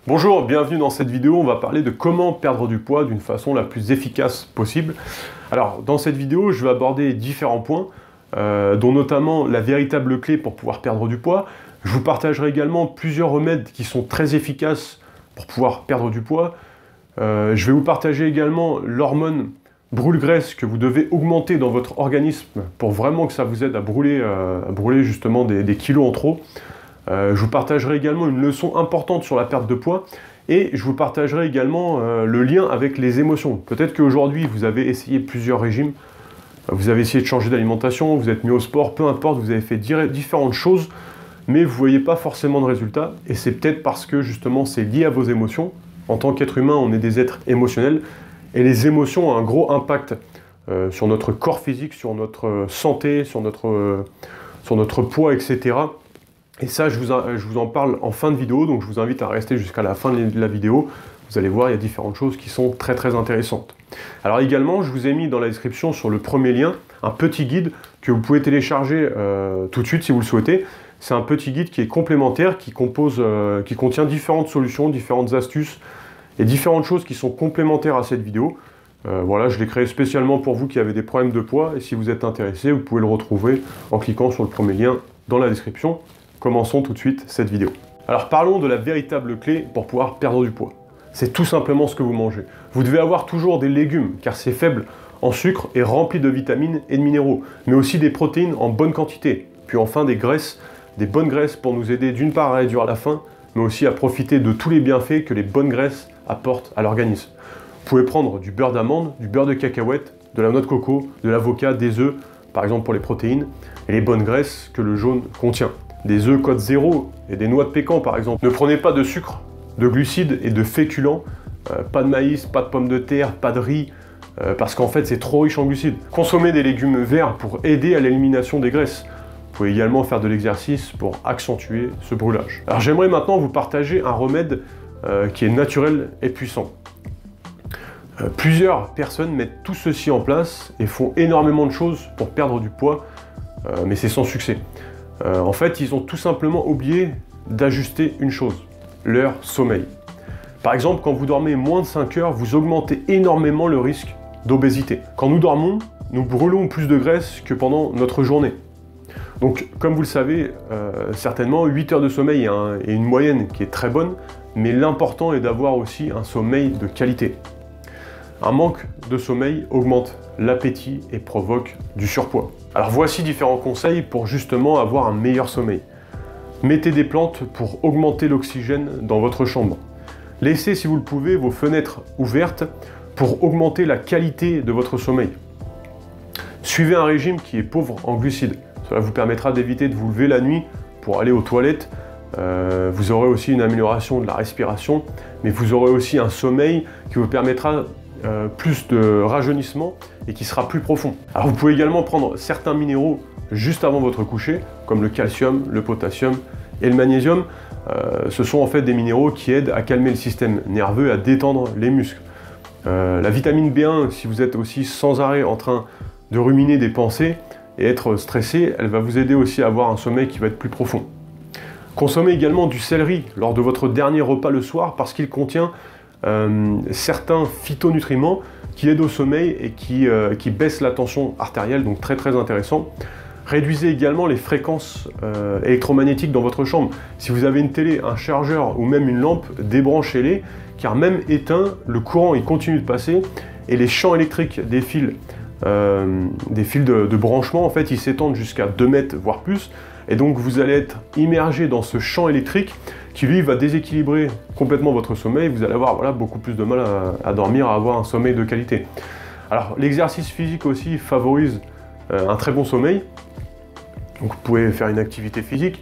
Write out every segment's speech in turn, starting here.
Bonjour, bienvenue dans cette vidéo. On va parler de comment perdre du poids d'une façon la plus efficace possible. Alors, dans cette vidéo, je vais aborder différents points, dont notamment la véritable clé pour pouvoir perdre du poids. Je vous partagerai également plusieurs remèdes qui sont très efficaces pour pouvoir perdre du poids. Je vais vous partager également l'hormone brûle-graisse que vous devez augmenter dans votre organisme pour vraiment que ça vous aide à brûler justement des kilos en trop. Je vous partagerai également une leçon importante sur la perte de poids et je vous partagerai également le lien avec les émotions. Peut-être qu'aujourd'hui vous avez essayé plusieurs régimes, vous avez essayé de changer d'alimentation, vous êtes mis au sport, peu importe, vous avez fait différentes choses, mais vous ne voyez pas forcément de résultats et c'est peut-être parce que justement c'est lié à vos émotions. En tant qu'être humain, on est des êtres émotionnels et les émotions ont un gros impact sur notre corps physique, sur notre santé, sur notre poids, etc. Et ça, je vous en parle en fin de vidéo, donc je vous invite à rester jusqu'à la fin de la vidéo. Vous allez voir, il y a différentes choses qui sont très très intéressantes. Alors également, je vous ai mis dans la description sur le premier lien un petit guide que vous pouvez télécharger tout de suite si vous le souhaitez. C'est un petit guide qui est complémentaire, qui contient différentes solutions, différentes astuces et différentes choses qui sont complémentaires à cette vidéo. Voilà, je l'ai créé spécialement pour vous qui avez des problèmes de poids et si vous êtes intéressé, vous pouvez le retrouver en cliquant sur le premier lien dans la description. Commençons tout de suite cette vidéo. Alors parlons de la véritable clé pour pouvoir perdre du poids. C'est tout simplement ce que vous mangez. Vous devez avoir toujours des légumes car c'est faible en sucre et rempli de vitamines et de minéraux, mais aussi des protéines en bonne quantité. Puis enfin des graisses, des bonnes graisses pour nous aider d'une part à réduire la faim, mais aussi à profiter de tous les bienfaits que les bonnes graisses apportent à l'organisme. Vous pouvez prendre du beurre d'amande, du beurre de cacahuète, de la noix de coco, de l'avocat, des œufs, par exemple pour les protéines, et les bonnes graisses que le jaune contient. Des œufs code 0 et des noix de pécan par exemple. Ne prenez pas de sucre, de glucides et de féculents, pas de maïs, pas de pommes de terre, pas de riz, parce qu'en fait c'est trop riche en glucides. Consommez des légumes verts pour aider à l'élimination des graisses. Vous pouvez également faire de l'exercice pour accentuer ce brûlage. Alors j'aimerais maintenant vous partager un remède qui est naturel et puissant. Plusieurs personnes mettent tout ceci en place et font énormément de choses pour perdre du poids, mais c'est sans succès. En fait, ils ont tout simplement oublié d'ajuster une chose, leur sommeil. Par exemple, quand vous dormez moins de 5 heures, vous augmentez énormément le risque d'obésité. Quand nous dormons, nous brûlons plus de graisse que pendant notre journée. Donc, comme vous le savez, certainement, 8 heures de sommeil est une moyenne qui est très bonne, mais l'important est d'avoir aussi un sommeil de qualité. Un manque de sommeil augmente l'appétit et provoque du surpoids. Alors voici différents conseils pour justement avoir un meilleur sommeil. Mettez des plantes pour augmenter l'oxygène dans votre chambre. Laissez, si vous le pouvez, vos fenêtres ouvertes pour augmenter la qualité de votre sommeil. Suivez un régime qui est pauvre en glucides. Cela vous permettra d'éviter de vous lever la nuit pour aller aux toilettes. Vous aurez aussi une amélioration de la respiration, mais vous aurez aussi un sommeil qui vous permettra plus de rajeunissement et qui sera plus profond. Alors vous pouvez également prendre certains minéraux juste avant votre coucher, comme le calcium, le potassium et le magnésium. Ce sont en fait des minéraux qui aident à calmer le système nerveux et à détendre les muscles. La vitamine B1, si vous êtes aussi sans arrêt en train de ruminer des pensées et être stressé, elle va vous aider aussi à avoir un sommeil qui va être plus profond. Consommez également du céleri lors de votre dernier repas le soir parce qu'il contient certains phytonutriments qui aident au sommeil et qui baissent la tension artérielle, donc très très intéressant. Réduisez également les fréquences électromagnétiques dans votre chambre. Si vous avez une télé, un chargeur ou même une lampe, débranchez-les, car même éteint, le courant il continue de passer et les champs électriques des fils de branchement, en fait, ils s'étendent jusqu'à 2 mètres, voire plus. Et donc vous allez être immergé dans ce champ électrique qui lui va déséquilibrer complètement votre sommeil. Vous allez avoir beaucoup plus de mal à dormir, à avoir un sommeil de qualité. Alors l'exercice physique aussi favorise un très bon sommeil. Donc vous pouvez faire une activité physique.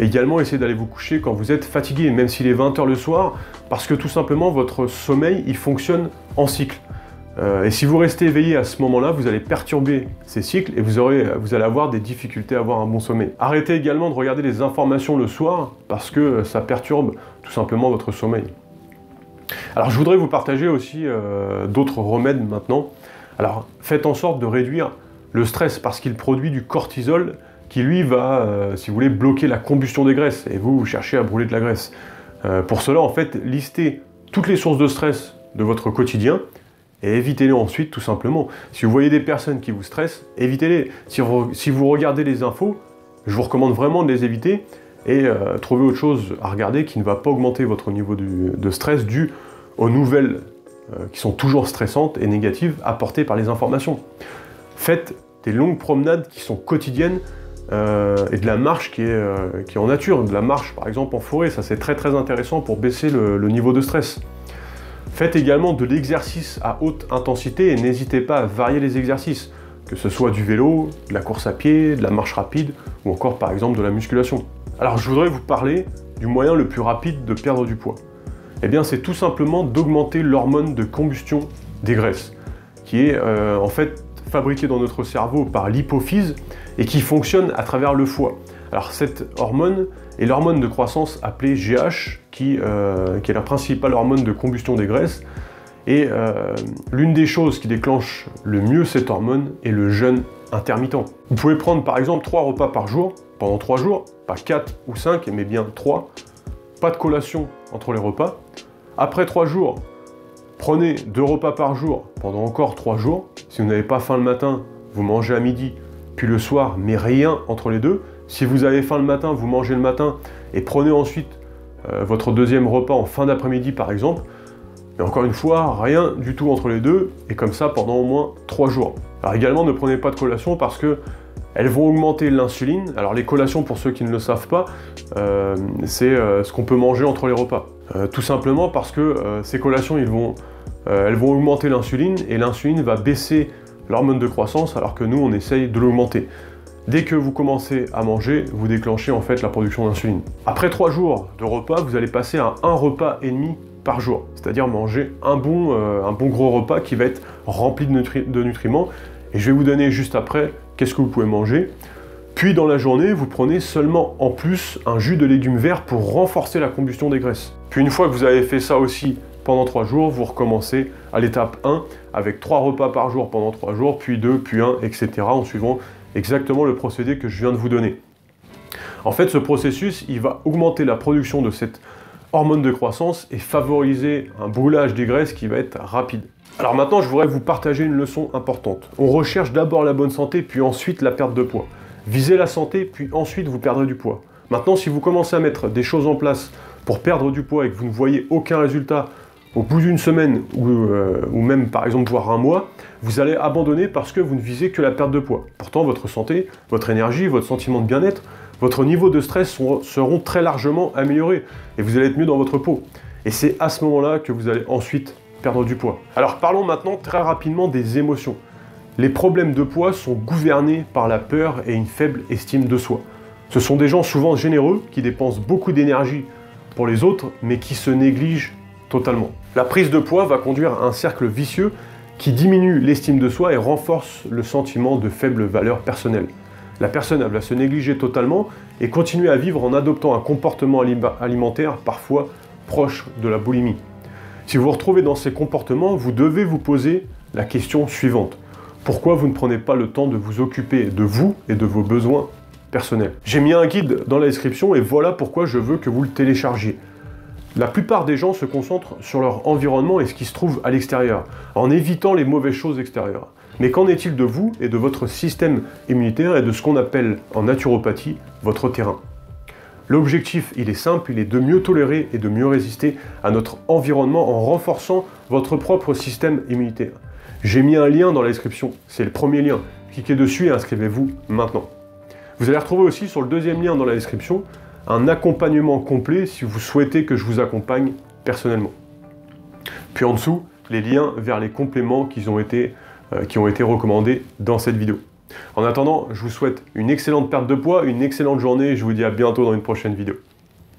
Également essayez d'aller vous coucher quand vous êtes fatigué, même s'il est 20 h le soir, parce que tout simplement votre sommeil il fonctionne en cycle. Et si vous restez éveillé à ce moment-là, vous allez perturber ces cycles et vous allez avoir des difficultés à avoir un bon sommeil. Arrêtez également de regarder les informations le soir parce que ça perturbe tout simplement votre sommeil. Alors je voudrais vous partager aussi d'autres remèdes maintenant. Alors faites en sorte de réduire le stress parce qu'il produit du cortisol qui lui va, si vous voulez, bloquer la combustion des graisses et vous cherchez à brûler de la graisse. Pour cela, en fait, listez toutes les sources de stress de votre quotidien et évitez-les ensuite, tout simplement. Si vous voyez des personnes qui vous stressent, évitez-les. Si vous regardez les infos, je vous recommande vraiment de les éviter et trouver autre chose à regarder qui ne va pas augmenter votre niveau de stress dû aux nouvelles qui sont toujours stressantes et négatives apportées par les informations. Faites des longues promenades qui sont quotidiennes et de la marche qui est en nature, de la marche par exemple en forêt, ça c'est très intéressant pour baisser le niveau de stress. Faites également de l'exercice à haute intensité et n'hésitez pas à varier les exercices, que ce soit du vélo, de la course à pied, de la marche rapide ou encore par exemple de la musculation. Alors je voudrais vous parler du moyen le plus rapide de perdre du poids. Eh bien c'est tout simplement d'augmenter l'hormone de combustion des graisses, qui est en fait fabriquée dans notre cerveau par l'hypophyse et qui fonctionne à travers le foie. Alors cette hormone est l'hormone de croissance appelée GH, qui est la principale hormone de combustion des graisses. Et l'une des choses qui déclenche le mieux cette hormone est le jeûne intermittent. Vous pouvez prendre par exemple 3 repas par jour, pendant 3 jours, pas 4 ou 5, mais bien 3. Pas de collation entre les repas. Après 3 jours, prenez 2 repas par jour pendant encore 3 jours. Si vous n'avez pas faim le matin, vous mangez à midi, puis le soir, mais rien entre les deux. Si vous avez faim le matin, vous mangez le matin et prenez ensuite votre deuxième repas en fin d'après-midi par exemple. Mais encore une fois, rien du tout entre les deux, et comme ça pendant au moins 3 jours. Alors également, ne prenez pas de collation parce que elles vont augmenter l'insuline. Alors les collations, pour ceux qui ne le savent pas, c'est ce qu'on peut manger entre les repas. Tout simplement parce que ces collations, elles vont augmenter l'insuline, et l'insuline va baisser l'hormone de croissance, alors que nous, on essaye de l'augmenter. Dès que vous commencez à manger, vous déclenchez en fait la production d'insuline. Après 3 jours de repas, vous allez passer à 1 repas et demi par jour, c'est-à-dire manger un bon gros repas qui va être rempli de nutriments. Et je vais vous donner juste après qu'est-ce que vous pouvez manger. Puis dans la journée, vous prenez seulement en plus un jus de légumes verts pour renforcer la combustion des graisses. Puis une fois que vous avez fait ça aussi pendant 3 jours, vous recommencez à l'étape 1 avec 3 repas par jour pendant 3 jours, puis 2, puis 1, etc. en suivant exactement le procédé que je viens de vous donner. En fait, ce processus, il va augmenter la production de cette hormone de croissance et favoriser un brûlage des graisses qui va être rapide. Alors maintenant, je voudrais vous partager une leçon importante. On recherche d'abord la bonne santé, puis ensuite la perte de poids. Visez la santé, puis ensuite vous perdrez du poids. Maintenant, si vous commencez à mettre des choses en place pour perdre du poids et que vous ne voyez aucun résultat au bout d'une semaine ou même par exemple voire un mois, vous allez abandonner parce que vous ne visez que la perte de poids. Pourtant, votre santé, votre énergie, votre sentiment de bien-être, votre niveau de stress seront très largement améliorés et vous allez être mieux dans votre peau. Et c'est à ce moment-là que vous allez ensuite perdre du poids. Alors parlons maintenant très rapidement des émotions. Les problèmes de poids sont gouvernés par la peur et une faible estime de soi. Ce sont des gens souvent généreux qui dépensent beaucoup d'énergie pour les autres mais qui se négligent totalement. La prise de poids va conduire à un cercle vicieux qui diminue l'estime de soi et renforce le sentiment de faible valeur personnelle. La personne va se négliger totalement et continuer à vivre en adoptant un comportement alimentaire parfois proche de la boulimie. Si vous vous retrouvez dans ces comportements, vous devez vous poser la question suivante. Pourquoi vous ne prenez pas le temps de vous occuper de vous et de vos besoins personnels? J'ai mis un guide dans la description et voilà pourquoi je veux que vous le téléchargiez. La plupart des gens se concentrent sur leur environnement et ce qui se trouve à l'extérieur, en évitant les mauvaises choses extérieures. Mais qu'en est-il de vous et de votre système immunitaire et de ce qu'on appelle en naturopathie votre terrain? L'objectif, il est simple, il est de mieux tolérer et de mieux résister à notre environnement en renforçant votre propre système immunitaire. J'ai mis un lien dans la description, c'est le premier lien. Cliquez dessus et inscrivez-vous maintenant. Vous allez retrouver aussi sur le deuxième lien dans la description un accompagnement complet si vous souhaitez que je vous accompagne personnellement. Puis en dessous, les liens vers les compléments qui ont été recommandés dans cette vidéo. En attendant, je vous souhaite une excellente perte de poids, une excellente journée et je vous dis à bientôt dans une prochaine vidéo.